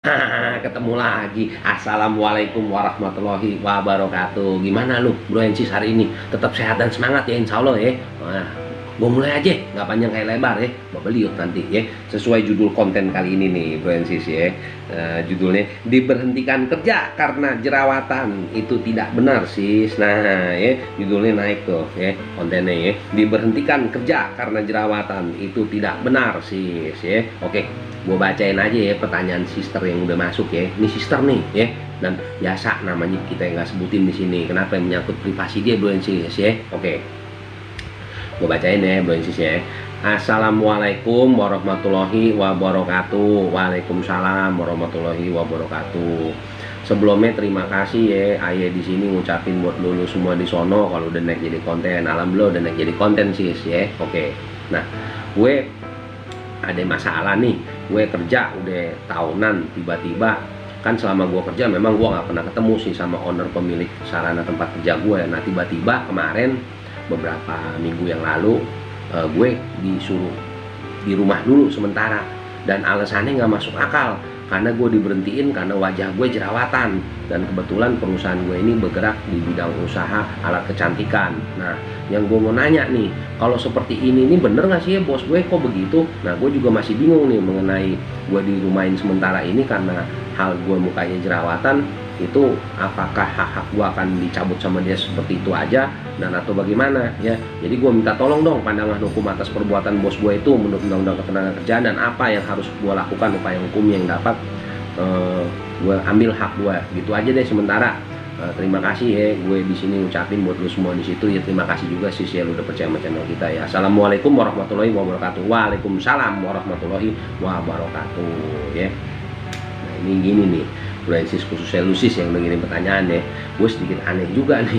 Ketemu lagi. Assalamualaikum warahmatullahi wabarakatuh. Gimana lu, Bro Ensis hari ini? Tetap sehat dan semangat ya, insya Allah ya. Nah, gua mulai aja, nggak panjang kayak lebar ya. Gua beli yuk nanti ya. Sesuai judul konten kali ini nih, Bro Ensis ya. Judulnya diberhentikan kerja karena jerawatan itu tidak benar sis. Nah ya, judulnya naik tuh ya kontennya ya. Diberhentikan kerja karena jerawatan itu tidak benar sis ya. Oke, gue bacain aja ya pertanyaan sister yang udah masuk ya. Ini sister nih ya, dan biasa namanya kita yang nggak sebutin di sini. Kenapa? Yang menyangkut privasi dia, Bro Ensis ya. Oke, gue bacain ya, Bro Ensis ya. Assalamualaikum warahmatullahi wabarakatuh. Waalaikumsalam warahmatullahi wabarakatuh. Sebelumnya terima kasih ya, Aye di sini ngucapin buat lulu semua di sono kalau udah naik jadi konten. Alhamdulillah udah naik jadi konten sis ya. Oke. Nah, gue ada masalah nih. Gue kerja udah tahunan, tiba-tiba kan selama gue kerja memang gue nggak pernah ketemu sih sama owner pemilik sarana tempat kerja gue. Nah tiba-tiba kemarin beberapa minggu yang lalu gue disuruh di rumah dulu sementara, dan alasannya nggak masuk akal karena gue diberhentiin karena wajah gue jerawatan, dan kebetulan perusahaan gue ini bergerak di bidang usaha alat kecantikan. Nah yang gue mau nanya nih, kalau seperti ini nih bener nggak sih ya bos gue kok begitu? Nah gue juga masih bingung nih mengenai gue dirumahin sementara ini karena hal gue mukanya jerawatan. Itu apakah hak-hak gue akan dicabut sama dia seperti itu aja dan atau bagaimana ya. Jadi gue minta tolong dong pandangan hukum atas perbuatan bos gue itu menurut undang-undang ketenagakerjaan, dan apa yang harus gue lakukan upaya hukum yang dapat gue ambil hak gue. Gitu aja deh sementara. Terima kasih ya, gue di sini ucapin buat lu semua di situ ya. Terima kasih juga sih ya lu udah percaya sama channel kita ya. Assalamualaikum warahmatullahi wabarakatuh. Waalaikumsalam warahmatullahi wabarakatuh ya. Nah ini gini nih, Bro Ensis khususnya lu sis yang udah ngirim pertanyaan ya. Gue sedikit aneh juga nih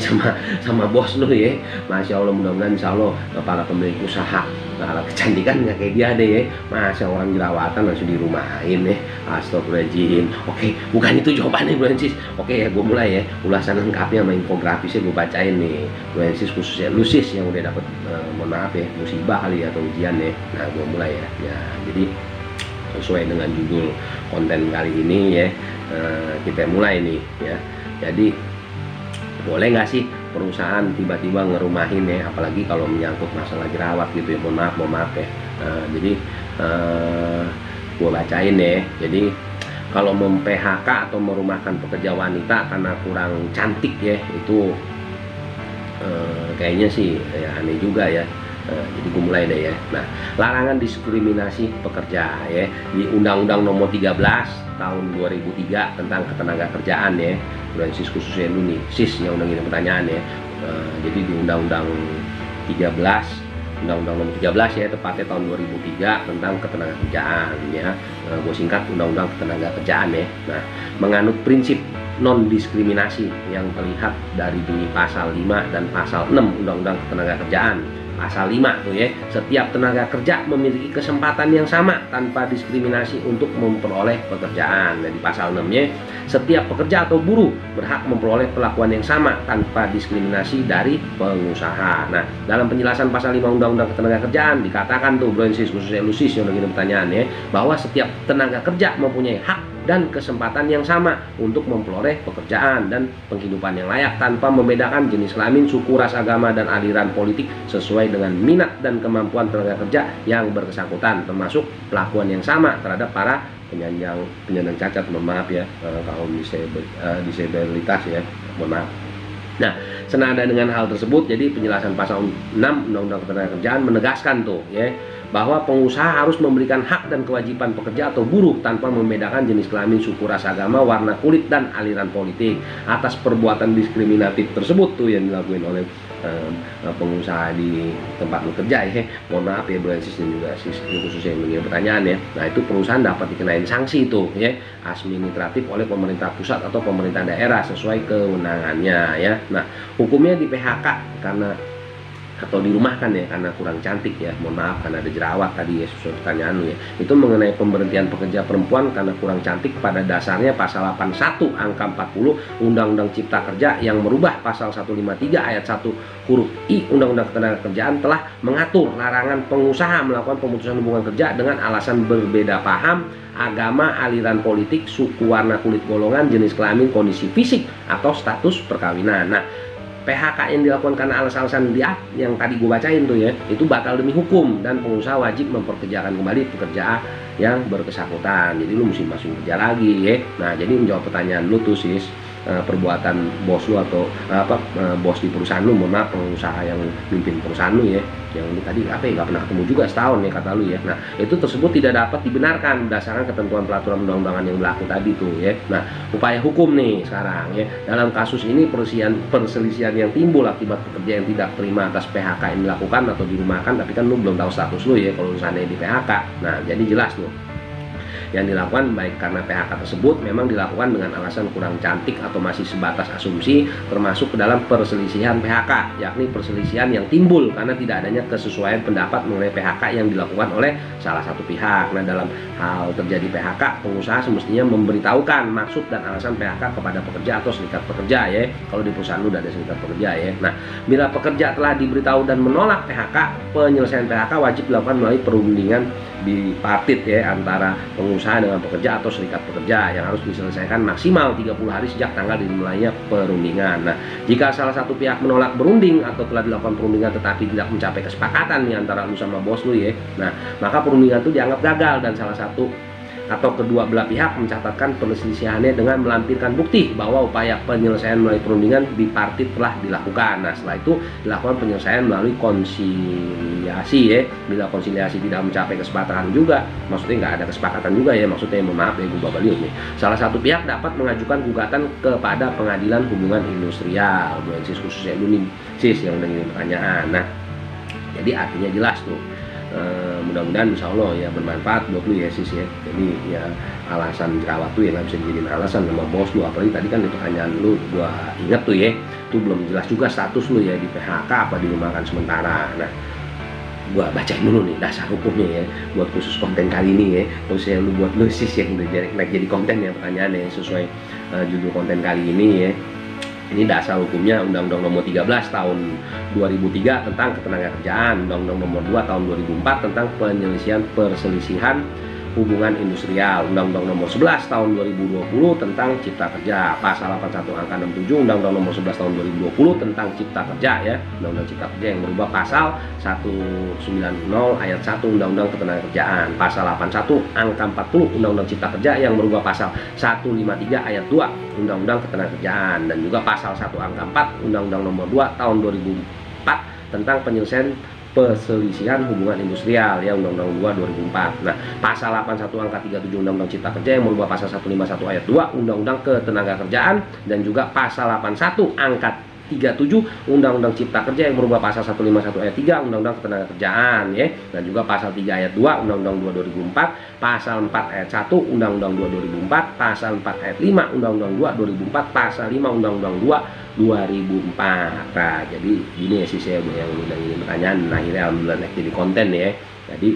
sama bos lu ya. Masya Allah, mudah-mudahan insya Allah para pemilik usaha alat kecantikan nggak kayak dia deh ya. Masa orang jerawatan langsung dirumahin ya. Astagfirullahaladzim. Oke, bukan itu jawabannya Bro Ensis. Oke ya, gue mulai ya. Ulasan lengkapnya sama infografisnya gue bacain nih. Bro Ensis khususnya lu sis yang udah dapet mohon maaf ya, musibah kali ya atau ujian ya. Nah gue mulai ya. Ya jadi sesuai dengan judul konten kali ini ya, kita mulai nih ya. Jadi boleh nggak sih perusahaan tiba-tiba ngerumahin ya, apalagi kalau menyangkut masalah jerawat gitu ya. Mohon maaf ya. Jadi gue bacain ya. Jadi kalau mem-PHK atau merumahkan pekerja wanita karena kurang cantik ya, itu kayaknya sih ya aneh juga ya. Jadi gue mulai deh ya. Nah, larangan diskriminasi pekerja ya di Undang-Undang Nomor 13 Tahun 2003 tentang ketenaga kerjaan ya. Bukan sis khususnya lu nih, sis yang udah ngirim pertanyaan ya. Jadi di Undang-Undang 13, Undang-Undang Nomor 13 ya, tepatnya tahun 2003 tentang ketenaga kerjaan ya. Gue singkat Undang-Undang Ketenaga Kerjaan ya. Nah, menganut prinsip non diskriminasi yang terlihat dari bunyi pasal 5 dan pasal 6 Undang-Undang Ketenaga Kerjaan. Pasal 5 tuh ya, setiap tenaga kerja memiliki kesempatan yang sama tanpa diskriminasi untuk memperoleh pekerjaan. Dan di pasal 6-nya, setiap pekerja atau buruh berhak memperoleh perlakuan yang sama tanpa diskriminasi dari pengusaha. Nah, dalam penjelasan pasal 5 Undang-Undang Ketenagakerjaan dikatakan tuh, Bro Ensis khususnya Lusis yang udah pertanyaan ya, bahwa setiap tenaga kerja mempunyai hak dan kesempatan yang sama untuk memperoleh pekerjaan dan penghidupan yang layak tanpa membedakan jenis kelamin, suku, ras, agama, dan aliran politik sesuai dengan minat dan kemampuan tenaga kerja yang bersangkutan, termasuk perlakuan yang sama terhadap para penyandang cacat, mohon maaf ya, kaum disabilitas ya, mohon maaf. Nah, senada dengan hal tersebut, jadi penjelasan pasal 6 Undang-Undang Ketenagakerjaan menegaskan tuh ya, bahwa pengusaha harus memberikan hak dan kewajiban pekerja atau buruh tanpa membedakan jenis kelamin, suku, ras, agama, warna kulit, dan aliran politik. Atas perbuatan diskriminatif tersebut tuh yang dilakukan oleh pengusaha di tempat bekerja ya, mohon maaf ya Bro Ensis dan juga sis khususnya yang mengirim pertanyaan ya. Nah itu perusahaan dapat dikenain sanksi itu ya, administratif oleh pemerintah pusat atau pemerintah daerah sesuai kewenangannya ya. Nah hukumnya di PHK karena atau dirumahkan ya karena kurang cantik ya, mohon maaf karena ada jerawat tadi ya sesuai pertanyaan lu ya. Itu mengenai pemberhentian pekerja perempuan karena kurang cantik, pada dasarnya pasal 81 angka 40 Undang-Undang Cipta Kerja yang merubah pasal 153 ayat 1 huruf I Undang-Undang Ketenagakerjaan telah mengatur larangan pengusaha melakukan pemutusan hubungan kerja dengan alasan berbeda paham, agama, aliran politik, suku, warna kulit, golongan, jenis kelamin, kondisi fisik atau status perkawinan. Nah, PHK yang dilakukan karena alasan-alasan dia yang tadi gue bacain tuh ya, itu batal demi hukum dan pengusaha wajib memperkerjakan kembali pekerja yang bersangkutan. Jadi lu mesti masuk kerja lagi ya. Nah, jadi menjawab pertanyaan lu tuh sis, perbuatan bos lu atau bos di perusahaan lu, mohon maaf pengusaha yang mimpin perusahaan lu ya, yang lu tadi apa ya, nggak pernah ketemu juga setahun ya kata lu ya. Nah, itu tersebut tidak dapat dibenarkan berdasarkan ketentuan peraturan undang-undangan yang berlaku tadi tuh ya. Nah, upaya hukum nih sekarang ya, dalam kasus ini perselisihan yang timbul akibat pekerja yang tidak terima atas PHK yang dilakukan atau dirumahkan, tapi kan lu belum tahu status lu ya kalau misalnya di PHK. Nah, jadi jelas tuh yang dilakukan baik karena PHK tersebut memang dilakukan dengan alasan kurang cantik atau masih sebatas asumsi, termasuk ke dalam perselisihan PHK, yakni perselisihan yang timbul karena tidak adanya kesesuaian pendapat mengenai PHK yang dilakukan oleh salah satu pihak. Nah, dalam hal terjadi PHK, pengusaha semestinya memberitahukan maksud dan alasan PHK kepada pekerja atau serikat pekerja ya, kalau di perusahaan lu udah ada serikat pekerja ya. Nah, bila pekerja telah diberitahu dan menolak PHK, penyelesaian PHK wajib dilakukan melalui perundingan bipartit ya antara pengusaha dengan pekerja atau serikat pekerja yang harus diselesaikan maksimal 30 hari sejak tanggal dimulainya perundingan. Nah, jika salah satu pihak menolak berunding atau telah dilakukan perundingan tetapi tidak mencapai kesepakatan nih antara lu sama bos lu ya, nah maka perundingan itu dianggap gagal dan salah satu atau kedua belah pihak mencatatkan perselisihannya dengan melampirkan bukti bahwa upaya penyelesaian melalui perundingan bipartit telah dilakukan. Nah, setelah itu dilakukan penyelesaian melalui konsiliasi ya. Bila konsiliasi tidak mencapai kesepakatan juga, maksudnya nggak ada kesepakatan juga ya, maksudnya maaf ya gue babaliuk nih, salah satu pihak dapat mengajukan gugatan kepada pengadilan hubungan industrial. Sis khususnya lu nih sis yang udah ngirim pertanyaan. Nah, jadi artinya jelas tuh. Mudah-mudahan insya Allah ya bermanfaat buat lu ya sis ya. Jadi ya alasan jerawat tuh ya nggak bisa dijadiin alasan sama bos lu, apalagi tadi kan itu pertanyaan lu gua inget tuh ya, itu belum jelas juga status lu ya di PHK apa dirumahkan sementara. Nah, gua bacain dulu nih dasar hukumnya ya buat khusus konten kali ini ya, khususnya lu buat lu sis yang udah naik jadi konten ya pertanyaannya sesuai judul konten kali ini ya. Ini dasar hukumnya Undang-Undang Nomor 13 Tahun 2003 tentang Ketenagakerjaan, Undang-Undang Nomor 2 Tahun 2004 tentang penyelesaian perselisihan hubungan industrial, Undang-Undang Nomor 11 Tahun 2020 tentang Cipta Kerja, Pasal 81 Angka 67 Undang-Undang Nomor 11 Tahun 2020 tentang Cipta Kerja ya, Undang-Undang Cipta Kerja yang merubah Pasal 190 Ayat 1 Undang-Undang Ketenagakerjaan, Pasal 81 Angka 40 Undang-Undang Cipta Kerja yang merubah Pasal 153 Ayat 2 Undang-Undang Ketenagakerjaan, dan juga Pasal 1 Angka 4 Undang-Undang Nomor 2 Tahun 2004 tentang penyelesaian perselisihan hubungan industrial ya, Undang-Undang 2 2004. Nah, Pasal 81 Angka 37 Undang-Undang Cipta Kerja yang merubah Pasal 151 Ayat 2 Undang-Undang Ketenagakerjaan, dan juga Pasal 81 Angka 37 Undang-Undang Cipta Kerja yang merubah Pasal 151 Ayat 3 Undang-Undang Ketenagakerjaan ya, dan juga Pasal 3 Ayat 2 Undang-Undang 2 2004, Pasal 4 Ayat 1 Undang-Undang 2 2004, Pasal 4 Ayat 5 Undang-Undang 2 2004, Pasal 5 Undang-Undang 2 2004. Nah, jadi gini ya sih saya yang udah ingin pertanyaan. Nah, akhirnya alhamdulillah naik jadi konten ya. Jadi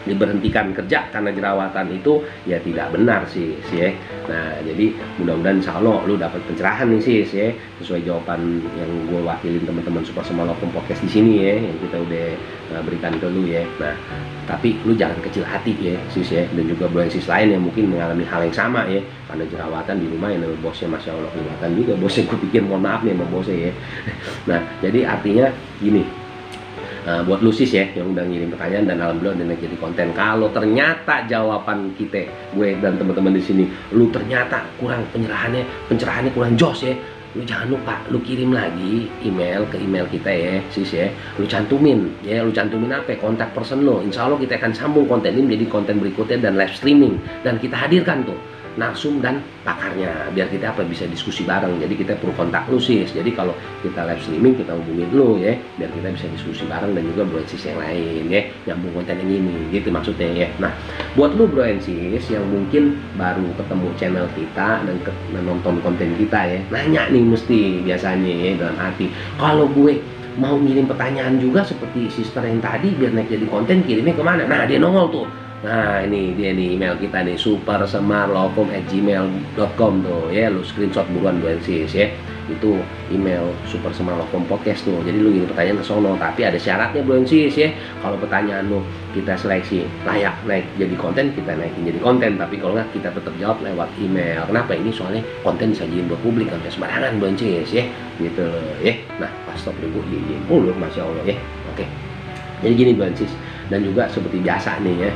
diberhentikan kerja karena jerawatan itu ya tidak benar sih ya. Nah, jadi mudah-mudahan insya Allah lu dapat pencerahan nih sis ya, sesuai jawaban yang gue wakilin teman-teman Super Semalokum Podcast di sini ya, yang kita udah berikan ke lu ya. Nah, tapi lu jangan kecil hati ya sis ya, dan juga bro sis lain yang mungkin mengalami hal yang sama ya, karena jerawatan di rumah yang bosnya masya Allah kelihatan juga bosnya, gue pikir mohon maaf nih sama bosnya ya. Nah, jadi artinya gini, buat lu sis ya yang udah ngirim pertanyaan dan alhamdulillah udah jadi konten. Kalau ternyata jawaban kita, gue dan teman-teman di sini, lu ternyata kurang pencerahannya kurang jos ya, lu jangan lupa lu kirim lagi email ke email kita ya sis ya, lu cantumin apa kontak person lo, insya Allah kita akan sambung konten ini menjadi konten berikutnya dan live streaming, dan kita hadirkan tuh narsum dan pakarnya biar kita bisa diskusi bareng. Jadi kita perlu kontak lu sis, jadi kalau kita live streaming kita hubungin lu ya, biar kita bisa diskusi bareng, dan juga bro sis yang lain ya nyambung konten yang ini gitu maksudnya ya. Nah, buat lu bro sis yang mungkin baru ketemu channel kita dan nonton konten kita ya, nanya nih mesti biasanya ya dalam hati, kalau gue mau ngirim pertanyaan juga seperti sister yang tadi biar naik jadi konten, kirimnya kemana? Nah, dia nongol tuh. Nah, ini dia nih email kita nih, supersemarlovecom@gmail.com tuh ya, lu screenshot buruan buat sis ya. Itu email supersemarlovecom podcast tuh. Jadi lu ngirim pertanyaan ke sono, tapi ada syaratnya buat sis ya. Kalau pertanyaan lu kita seleksi layak naik jadi konten, kita naikin jadi konten, tapi kalau nggak kita tetap jawab lewat email. Kenapa? Ini soalnya konten disajiin buat publik, sampai sembarangan buat sis ya. Gitu loh ya. Nah, pas stop dulu izin dulu, Masya Allah ya. Oke. Jadi gini buat sis. Dan juga seperti biasa nih ya,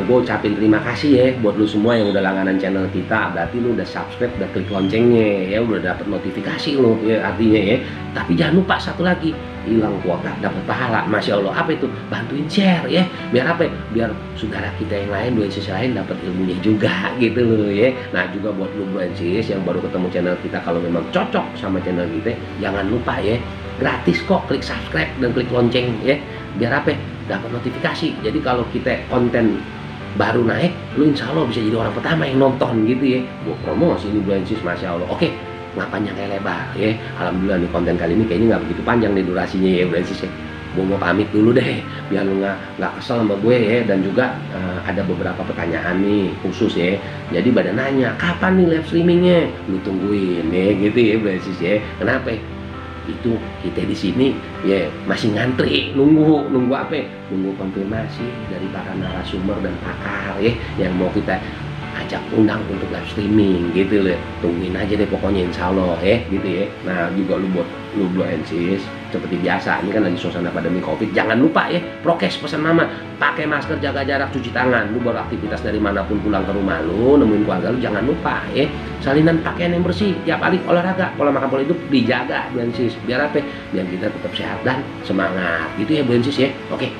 gue ucapin terima kasih ya buat lu semua yang udah langganan channel kita. Berarti lu udah subscribe, udah klik loncengnya ya, udah dapet notifikasi lu ya artinya ya. Tapi jangan lupa satu lagi, hilang kuota dapat pahala. Masya Allah. Apa itu? Bantuin share ya, biar apa ya? Biar saudara kita yang lain, dua sisi lain dapat ilmunya juga gitu loh ya. Nah, juga buat lu sis yang baru ketemu channel kita, kalau memang cocok sama channel kita, jangan lupa ya, gratis kok, klik subscribe dan klik lonceng ya, biar apa ya? Dapat notifikasi. Jadi kalau kita konten baru naik, lu insya Allah bisa jadi orang pertama yang nonton gitu ya. Gua promosi ini bulan sis, Masya Allah. Oke, nggak panjang kayak lebar ya. Alhamdulillah nih konten kali ini kayaknya nggak begitu panjang nih durasinya ya bulan sis ya. Gua mau pamit dulu deh biar lu nggak kesel sama gue ya. Dan juga ada beberapa pertanyaan nih khusus ya. Jadi pada nanya kapan nih live streamingnya, lu tungguin ya gitu ya bulan sis ya. Kenapa? Itu kita di sini ya masih ngantri, nunggu apa ya? Nunggu konfirmasi dari para narasumber dan pakar ya yang mau kita ajak undang untuk live streaming gitu loh. Tungguin aja deh pokoknya, insya Allah ya gitu ya. Nah, juga lu buat sis seperti biasa, ini kan lagi suasana pandemi Covid, jangan lupa ya prokes, pesan mama, pakai masker, jaga jarak, cuci tangan. Lu baru aktivitas dari manapun pulang ke rumah lu, nemuin keluarga lu, jangan lupa ya salinan pakaian yang bersih, tiap hari olahraga, pola makan, pola hidup dijaga sis, biar apa? Biar kita tetap sehat dan semangat gitu ya sis ya. Oke,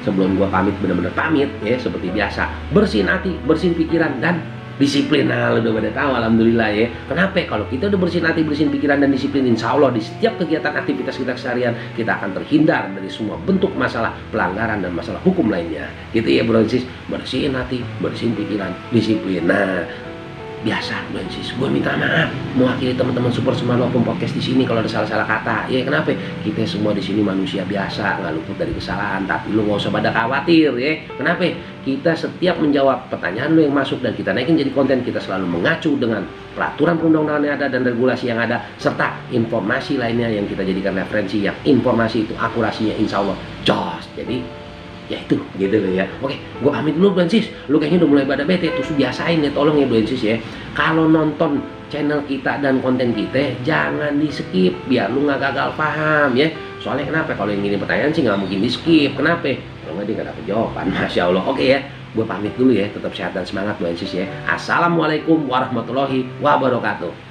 sebelum gua pamit, bener-bener pamit ya, seperti biasa, bersihin hati, bersihin pikiran, dan disiplin. Nah, lu udah pada tahu, alhamdulillah ya. Kenapa? Kalau kita udah bersihin hati, bersihin pikiran, dan disiplin, insya Allah di setiap kegiatan aktivitas kita seharian, kita akan terhindar dari semua bentuk masalah pelanggaran dan masalah hukum lainnya gitu ya bro sis. Bersihin hati, bersihin pikiran, disiplin. Nah, biasa bro sis, gue minta maaf mewakili teman-teman Super Semarlovecom podcast di sini kalau ada salah-salah kata ya. Kenapa? Kita semua di sini manusia biasa, nggak luput dari kesalahan. Tapi lu nggak usah pada khawatir ya. Kenapa? Kita setiap menjawab pertanyaan lu yang masuk dan kita naikin jadi konten, kita selalu mengacu dengan peraturan perundang-undangan yang ada dan regulasi yang ada, serta informasi lainnya yang kita jadikan referensi, yang informasi itu akurasinya insya Allah jos. Jadi ya itu gitu loh ya. Oke, gue pamit dulu bulan sis. Lu kayaknya udah mulai pada bete, terus biasain ya, tolong ya bulan sis ya. Kalau nonton channel kita dan konten kita, jangan di skip biar lu nggak gagal paham ya. Soalnya kenapa? Kalau yang ini pertanyaan sih nggak mungkin di skip. Kenapa? Kalau nggak dia nggak dapet jawaban. Masya Allah. Oke ya, gue pamit dulu ya. Tetap sehat dan semangat bulan sis ya. Assalamualaikum warahmatullahi wabarakatuh.